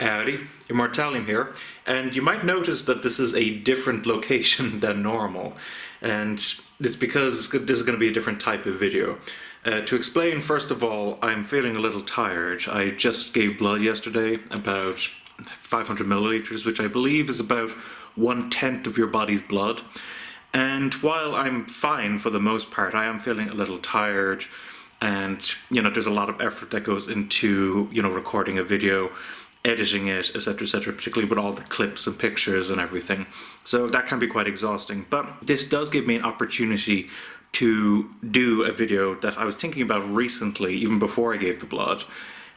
Howdy, Immortalium here, and you might notice that this is a different location than normal, and it's because this is going to be a different type of video. To explain, first of all, I'm feeling a little tired. I just gave blood yesterday, about 500 milliliters, which I believe is about 1/10 of your body's blood, and while I'm fine for the most part, I am feeling a little tired, and there's a lot of effort that goes into recording a video, editing it, etc., particularly with all the clips and pictures and everything. So that can be quite exhausting, but this does give me an opportunity to do a video that I was thinking about recently, even before I gave the blood,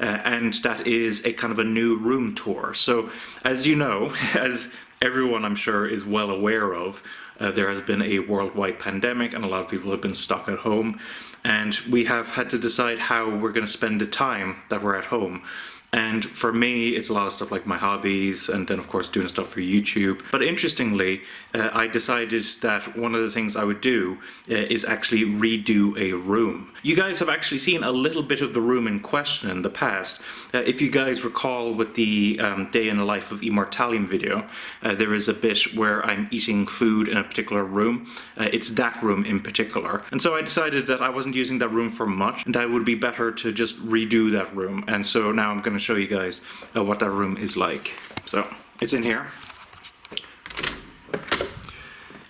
and that is a kind of a new room tour. So as you know, as everyone I'm sure is well aware of, there has been a worldwide pandemic and a lot of people have been stuck at home, and we have had to decide how we're going to spend the time that we're at home. And for me, it's a lot of stuff like my hobbies, and then of course doing stuff for YouTube. But interestingly, I decided that one of the things I would do is actually redo a room. You guys have actually seen a little bit of the room in question in the past. If you guys recall with the Day in the Life of Immortalium video, there is a bit where I'm eating food in a particular room. It's that room in particular. And so I decided that I wasn't using that room for much, and that it would be better to just redo that room. And so now I'm going to show you guys what that room is like. So it's in here,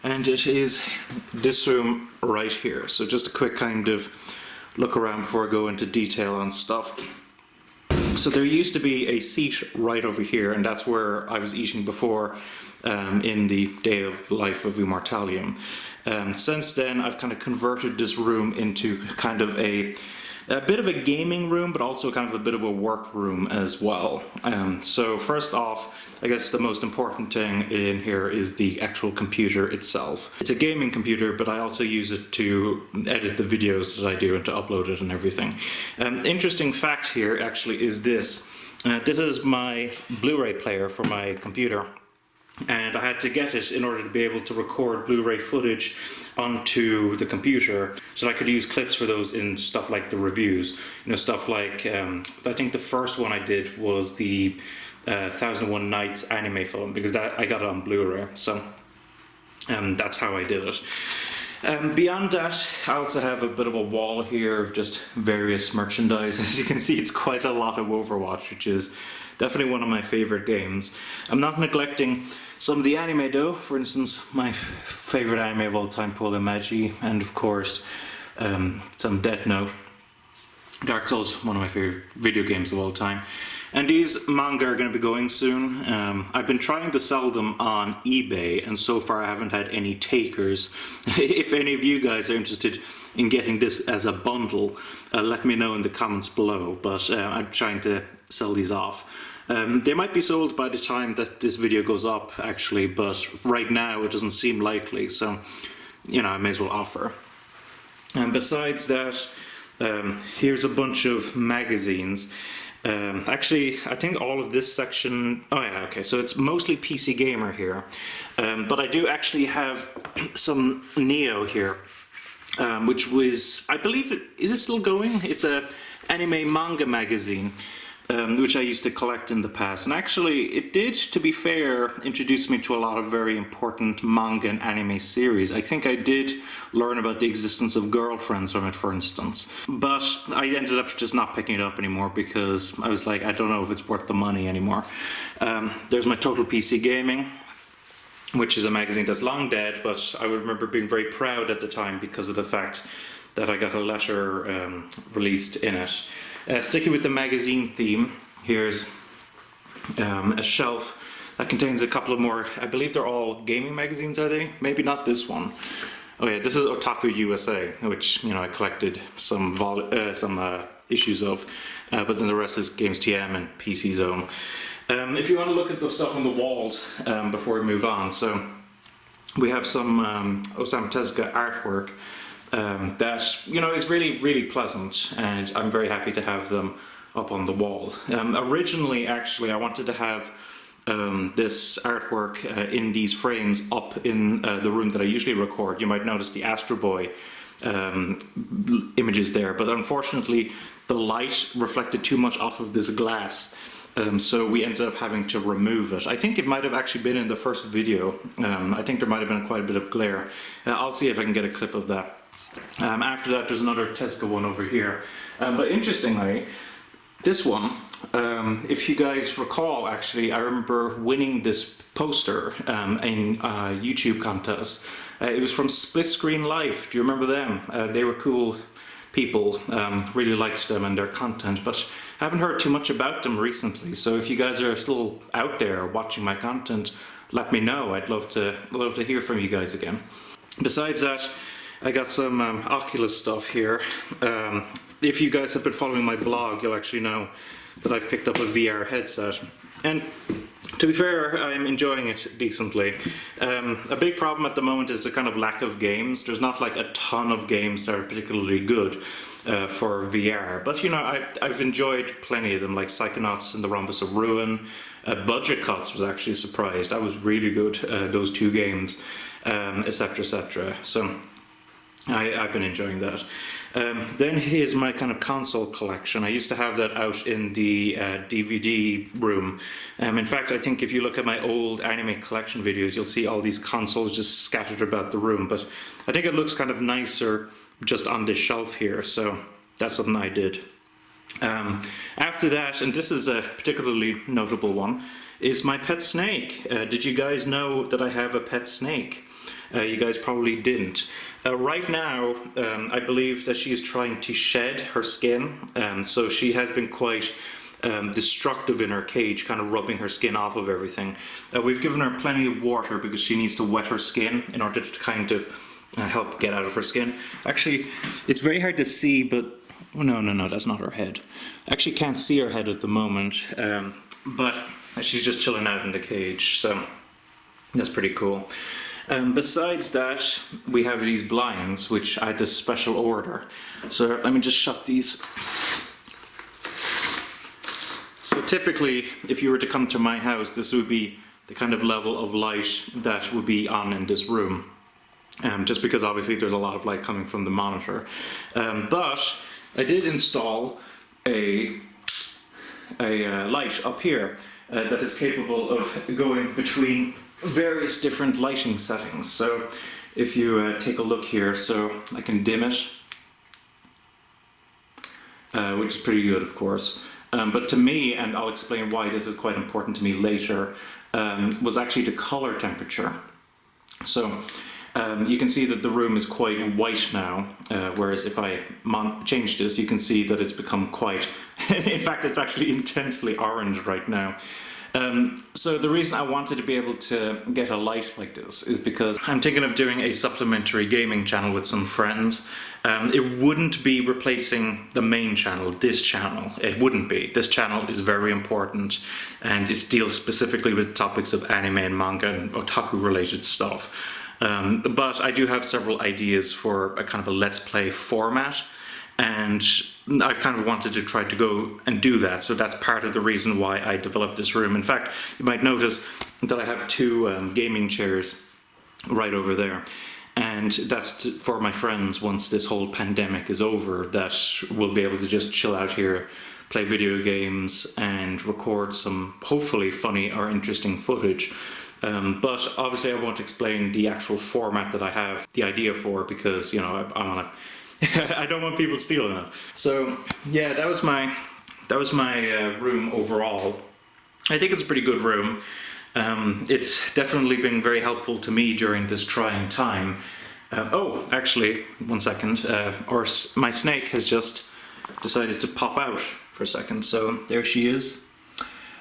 and it is this room right here. So just a quick kind of look around before I go into detail on stuff. So there used to be a seat right over here, and that's where I was eating before in the Day of Life of Immortalium. Since then I've kind of converted this room into kind of a bit of a gaming room, but also kind of a bit of a work room as well. So first off, I guess the most important thing in here is the actual computer itself. It's a gaming computer, but I also use it to edit the videos that I do and to upload it and everything. Interesting fact here actually is this. This is my Blu-ray player for my computer, and I had to get it in order to be able to record Blu-ray footage onto the computer so that I could use clips for those in stuff like the reviews. Stuff like, I think the first one I did was the 1001 Nights anime film, because I got it on Blu-ray, so that's how I did it. Beyond that, I also have a bit of a wall here of just various merchandise. As you can see, it's quite a lot of Overwatch, which is definitely one of my favorite games. I'm not neglecting some of the anime though. For instance, my favorite anime of all time, Pull Magi, and of course some Death Note. Dark Souls, one of my favorite video games of all time. And these manga are going to be going soon. I've been trying to sell them on eBay, and so far I haven't had any takers. If any of you guys are interested in getting this as a bundle, let me know in the comments below, but I'm trying to sell these off. They might be sold by the time that this video goes up actually, but right now it doesn't seem likely, so I may as well offer. And besides that, here's a bunch of magazines. Actually, I think all of this section, oh yeah, okay, so it's mostly PC Gamer here, but I do actually have some Neo here, which was, I believe, is it still going? It's a anime manga magazine, which I used to collect in the past, and actually it did, to be fair, introduce me to a lot of very important manga and anime series. I think I did learn about the existence of girlfriends from it, for instance, but I ended up just not picking it up anymore because I was like, I don't know if it's worth the money anymore. There's my Total PC Gaming, which is a magazine that's long dead, but I remember being very proud at the time because of the fact that I got a letter released in it. Sticking with the magazine theme, here's a shelf that contains a couple of more, I believe they're all gaming magazines, are they? Maybe not this one. Oh yeah, this is Otaku USA, which I collected some issues of, but then the rest is Games TM and PC Zone. If you want to look at the stuff on the walls before we move on, so we have some Osamu Tezuka artwork that is really pleasant, and I'm very happy to have them up on the wall. Originally, actually, I wanted to have this artwork in these frames up in the room that I usually record. You might notice the Astro Boy images there, but unfortunately the light reflected too much off of this glass So we ended up having to remove it. I think it might have actually been in the first video. I think there might have been quite a bit of glare. I'll see if I can get a clip of that. After that, there's another Tesco one over here. But interestingly, this one, if you guys recall, actually, I remember winning this poster in a YouTube contest. It was from Split Screen Life. Do you remember them? They were cool people, really liked them and their content, but haven't heard too much about them recently. So if you guys are still out there watching my content, let me know. I'd love to hear from you guys again. Besides that, I got some Oculus stuff here. If you guys have been following my blog, you'll actually know that I've picked up a VR headset. And to be fair, I'm enjoying it decently. A big problem at the moment is the kind of lack of games. There's not like a ton of games that are particularly good for VR. But you know, I've enjoyed plenty of them, like Psychonauts and the Rhombus of Ruin. Budget Cuts was actually surprised. That was really good, those two games, etc, etc. So I've been enjoying that. Then here's my kind of console collection. I used to have that out in the DVD room. In fact, I think if you look at my old anime collection videos, you'll see all these consoles just scattered about the room. But I think it looks kind of nicer just on this shelf here, so that's something I did. After that, and this is a particularly notable one, is my pet snake. Did you guys know that I have a pet snake? You guys probably didn't. Right now, I believe that she's trying to shed her skin, so she has been quite destructive in her cage, kind of rubbing her skin off of everything. We've given her plenty of water because she needs to wet her skin in order to kind of help get out of her skin. Actually, it's very hard to see, but oh, no, that's not her head. I actually can't see her head at the moment, but she's just chilling out in the cage, so that's pretty cool. Besides that, we have these blinds, which I had this special order. So let me just shut these. So typically, if you were to come to my house, this would be the kind of level of light that would be on in this room. Just because obviously there's a lot of light coming from the monitor. But I did install a light up here that is capable of going between various different lighting settings. So if you take a look here, so I can dim it, which is pretty good, of course. But to me, and I'll explain why this is quite important to me later, was actually the color temperature. So you can see that the room is quite white now, whereas if I change this, you can see that it's become quite, in fact it's actually intensely orange right now. So the reason I wanted to be able to get a light like this is because I'm thinking of doing a supplementary gaming channel with some friends. It wouldn't be replacing the main channel, this channel. It wouldn't be. This channel is very important and it deals specifically with topics of anime and manga and otaku related stuff. But I do have several ideas for a kind of a let's play format, and I kind of wanted to try to go and do that, so that's part of the reason why I developed this room. In fact, you might notice that I have two gaming chairs right over there, and that's for my friends once this whole pandemic is over, that we'll be able to just chill out here, play video games and record some hopefully funny or interesting footage. But obviously I won't explain the actual format that I have the idea for, because you know I want to I don't want people stealing it. So yeah, that was my room overall. I think it's a pretty good room. It's definitely been very helpful to me during this trying time. Oh, actually, one second. My snake has just decided to pop out for a second. So there she is.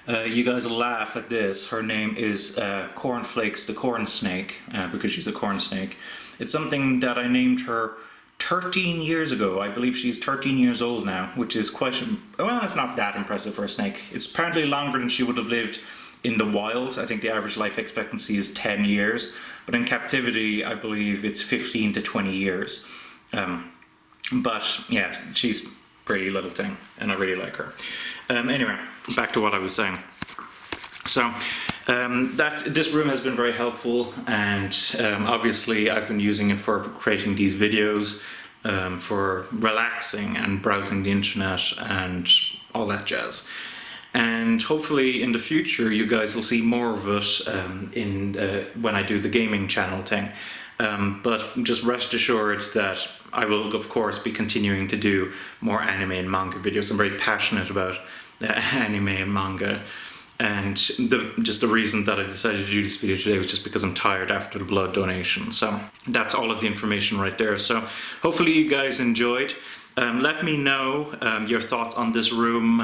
You guys will laugh at this. Her name is Cornflakes the Corn Snake, because she's a corn snake. It's something that I named her 13 years ago. I believe she's 13 years old now, which is quite, well, it's not that impressive for a snake. It's apparently longer than she would have lived in the wild. I think the average life expectancy is 10 years, but in captivity I believe it's 15 to 20 years. But yeah, she's a pretty little thing and I really like her. Anyway, back to what I was saying. So this room has been very helpful, and obviously I've been using it for creating these videos, for relaxing and browsing the internet and all that jazz. and hopefully in the future you guys will see more of it when I do the gaming channel thing. But just rest assured that I will of course be continuing to do more anime and manga videos. I'm very passionate about anime and manga, and just the reason that I decided to do this video today was just because I'm tired after the blood donation. So that's all of the information right there. So hopefully you guys enjoyed. Let me know your thoughts on this room,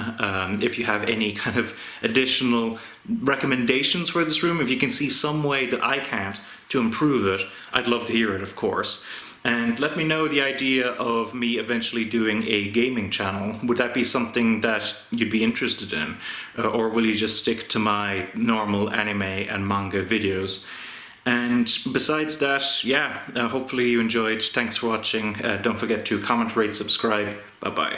if you have any kind of additional recommendations for this room, if you can see some way that I can't to improve it. I'd love to hear it, of course. And let me know the idea of me eventually doing a gaming channel. Would that be something that you'd be interested in? Or will you just stick to my normal anime and manga videos? And besides that, yeah, hopefully you enjoyed. Thanks for watching. Don't forget to comment, rate, subscribe. Bye-bye.